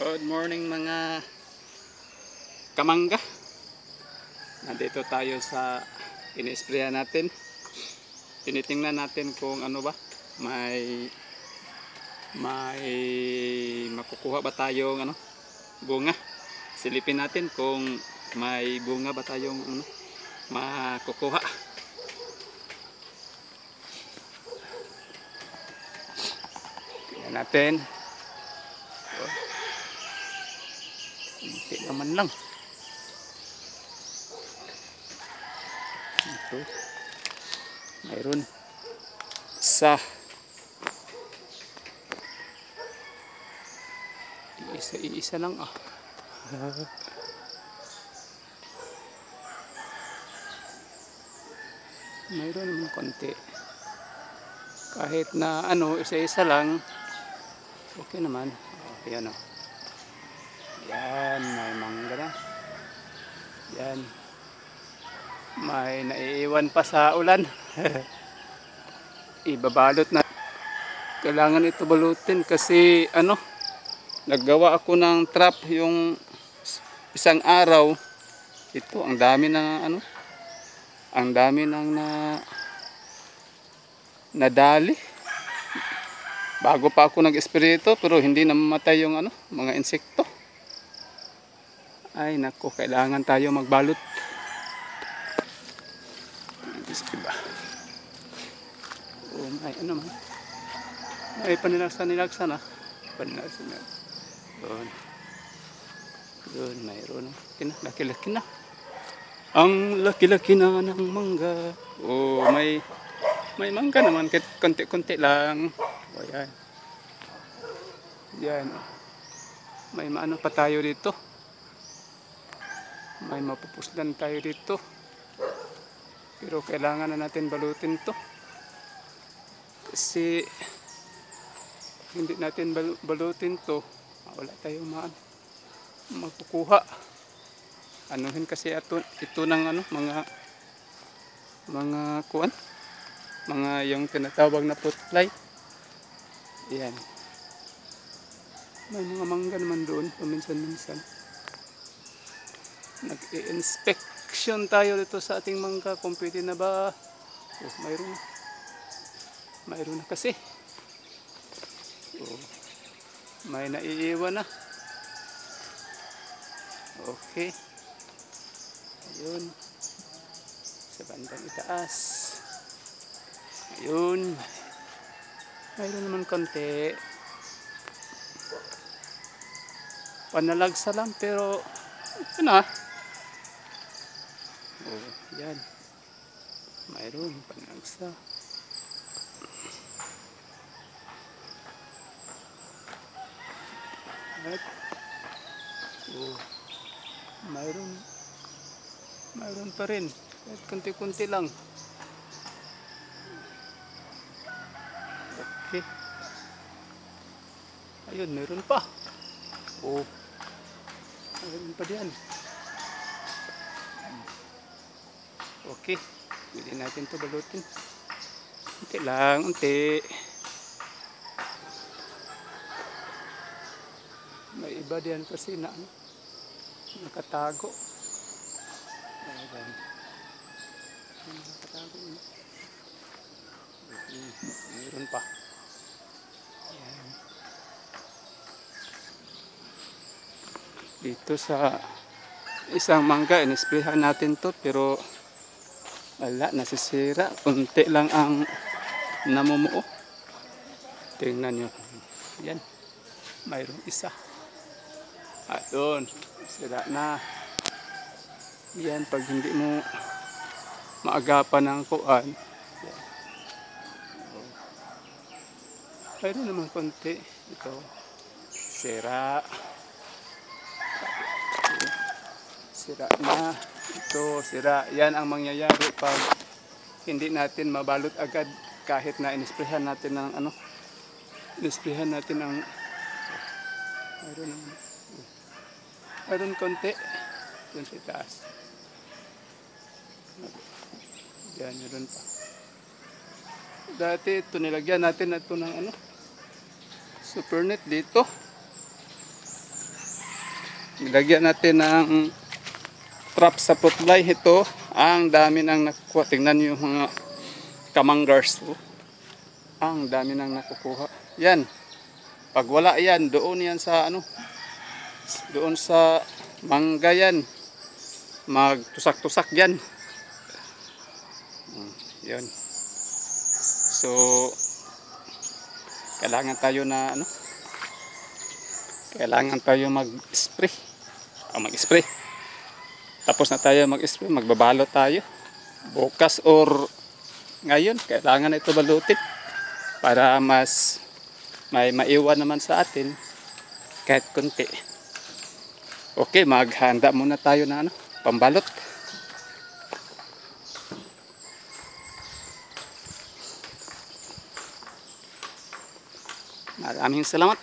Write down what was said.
Good morning mga kamangga. Nandito tayo sa inisprayan natin. Tinitingnan natin kung ano ba, may makukuha ba tayong bunga. Silipin natin kung may bunga ba tayong makukuha. Tingnan natin. Hindi naman lang. Ito. Mayroon. Isa. Isa lang Mayroon naman konti. Kahit na isa-isa lang, okay naman. Ayan o. Yan, may mangga na. Yan. May naiiwan pa sa ulan. Ibabalot na. Kailangan ito balutin kasi naggawa ako ng trap yung isang araw. Ito, ang dami na ang dami nang nadali. Bago pa ako nag-spray ito, pero hindi namamatay yung mga insekto. Ay nako, kailangan tayo magbalot. Diba? Oh, may may panilagsa na. Panilagsa na. Doon, mayroon. Laki-laki na. Ang laki-laki na ng mangga. Oh, may mangga naman. Konti-konti lang. O, yan. Yan. May pa tayo dito. May mapupuslan tayo dito. Pero kailangan na natin balutin to. Kasi hindi natin balutin to, wala tayong makukuha. Anuhin kasi ito ng mga kuan, mga yung tinatawag na putfly. Yan. May mga mangga naman doon paminsan-minsan. Nag-i-inspection tayo dito sa ating mangga kung pwede na ba. Oh, mayroon na kasi. Oh, may naiiwan na. Okay. Ayun. Sa bandang itaas. Ayun. Mayroon naman konti. Panalagsa lang pero ito na. Oh, yan. Mayroon panagsa. At oh, mayroon pa rin. At kunti-kunti lang. Okay. Ayun, mayroon pa. Oh. Mayroon pa diyan. Okay, pwede natin ito balutin. Unti lang, unti. May iba diyan kasi na nakatago. Ayan. Nakatago yun. Mayroon pa. Ayan. Dito sa isang mangga, inisprayan natin to pero wala, nasisira. Unti lang ang namumuo. Tingnan nyo. Yan. Mayroong isa. At doon. Sira na. Yan. Pag hindi mo maagapan ng kuan. Yan. Mayroon naman konti. Ito. Sira. Sira na. Ito, sira. Yan ang mangyayari pag hindi natin mabalot agad kahit na inisprayan natin ng inisprayan natin ng mayroon konti dun sa taas. Yan, mayroon pa. Dati ito nilagyan natin ito ng super net dito. Nilagyan natin ng trap sa fruit fly. Ito, ang dami nang nakukuha. Tingnan niyo yung mga kamanggars. Oh. Ang dami nang nakukuha. Yan. Pag wala yan, doon yan sa ano, doon sa mangga yan. Magtusak-tusak yan. Yan. So, kailangan tayo na ano, kailangan tayo mag-spray. Mag-spray. Tapos na tayo mag-spray, magbabalot tayo. Bukas or ngayon, kailangan na ito balutin para mas may maiwan naman sa atin kahit konti. Okay, maghanda muna tayo na ano, pambalot. Maraming salamat.